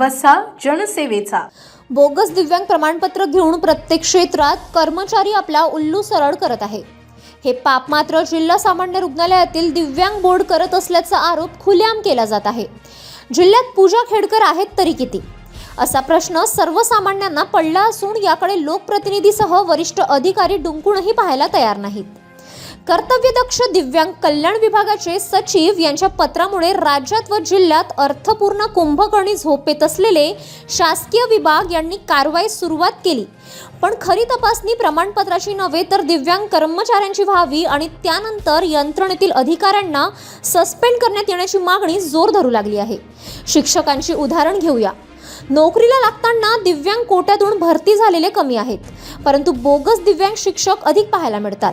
वसा जनसेवेचा. बोगस दिव्यांग प्रमाणपत्र घेऊन प्रत्येक क्षेत्रात कर्मचारी आपला उल्लू सरळ करत आहे. हे पाप मात्र जिल्हा सामान्य रुग्णालयातील दिव्यांग बोर्ड करत असल्याचा आरोप खुलेआम केला जात आहे. जिल्ह्यात पूजा खेडकर आहेत तरी किती, असा प्रश्न सर्वसामान्यांना पडला असून याकडे लोकप्रतिनिधीसह वरिष्ठ अधिकारी डुंकूनही पाहायला तयार नाहीत. कर्तव्यदक्ष दिव्यांग कल्याण विभागाचे सचिव यांच्या पत्रामुळे राज्यात व जिल्ह्यात अर्थपूर्ण कुंभकर्णी झोपेत असलेले शासकीय विभाग यांनी कारवाईस सुरुवात केली. पण खरी तपासणी प्रमाणपत्राची नव्हे तर दिव्यांग कर्मचाऱ्यांची व्हावी आणि त्यानंतर यंत्रणेतील अधिकाऱ्यांना सस्पेंड करण्यात येण्याची मागणी जोर धरू लागली आहे. शिक्षकांची उदाहरण घेऊया. नोकरीला लागताना दिव्यांग कोट्यातून भरती झालेले कमी आहेत, परंतु बोगस दिव्यांग शिक्षक अधिक पाहायला मिळतात.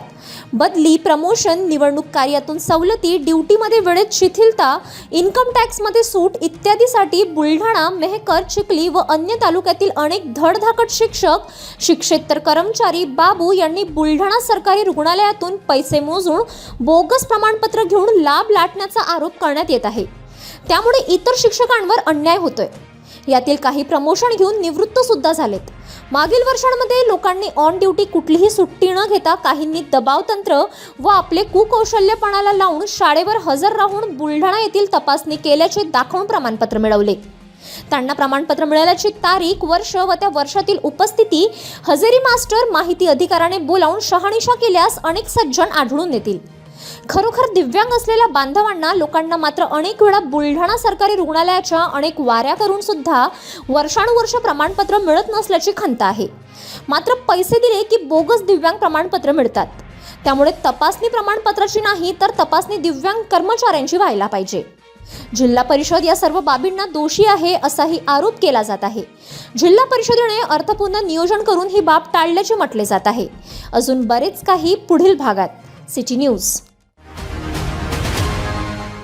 बदली, प्रमोशन, निवडणूक कार्यातून सवलती, ड्युटीमध्ये वेळेत शिथिलता, इन्कम टॅक्समध्ये सूट इत्यादीसाठी बुलढाणा, मेहकर, चिखली व अन्य तालुक्यातील अनेक धडधाकट शिक्षक, शिक्षेतर कर्मचारी बाबू यांनी बुलढाणा सरकारी रुग्णालयातून पैसे मोजून बोगस प्रमाणपत्र घेऊन लाभ लाटण्याचा आरोप करण्यात येत आहे. त्यामुळे इतर शिक्षकांवर अन्याय होतोय. यातील काही प्रमोशन घेऊन निवृत्त सुद्धा झालेत. मागील वर्षांमध्ये लोकांनी ऑन ड्युटी कुठलीही सुट्टी न घेता काहींनी दबाव तंत्र व आपले कुकौशल्यपणाला लावून शाळेवर हजर राहून बुलढाणा येथील तपासणी केल्याचे दाखवून प्रमाणपत्र मिळवले. त्यांना प्रमाणपत्र मिळाल्याची तारीख, वर्ष व त्या वर्षातील उपस्थिती हजेरी मास्टर माहिती अधिकाऱ्याने बोलावून शहानिशा केल्यास अनेक सज्जन आढळून येतील. खरोखर दिव्यांग असलेल्या बांधवांना लोकांना मात्र अनेक वेळा बुलढाणा सरकारी रुग्णालयाच्या अनेक वाऱ्या करून सुद्धा वर्षानुवर्ष प्रमाणपत्र मिळत नसल्याची खंत आहे. मात्र पैसे दिले की बोगस दिव्यांग प्रमाणपत्र मिळतात. त्यामुळे तपासणी प्रमाणपत्राची नाही तर तपासणी दिव्यांग कर्मचाऱ्यांची व्हायला पाहिजे. जिल्हा परिषद या सर्व बाबींना दोषी आहे असाही आरोप केला जात आहे. जिल्हा परिषदेने अर्थपूर्ण नियोजन करून ही बाब टाळल्याचे म्हटले जात आहे. अजून बरेच काही पुढील भागात. City news.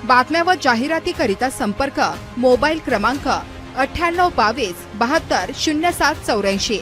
बातम्या व जाहिरातीकरिता संपर्क मोबाईल क्रमांक 9822 72 0784.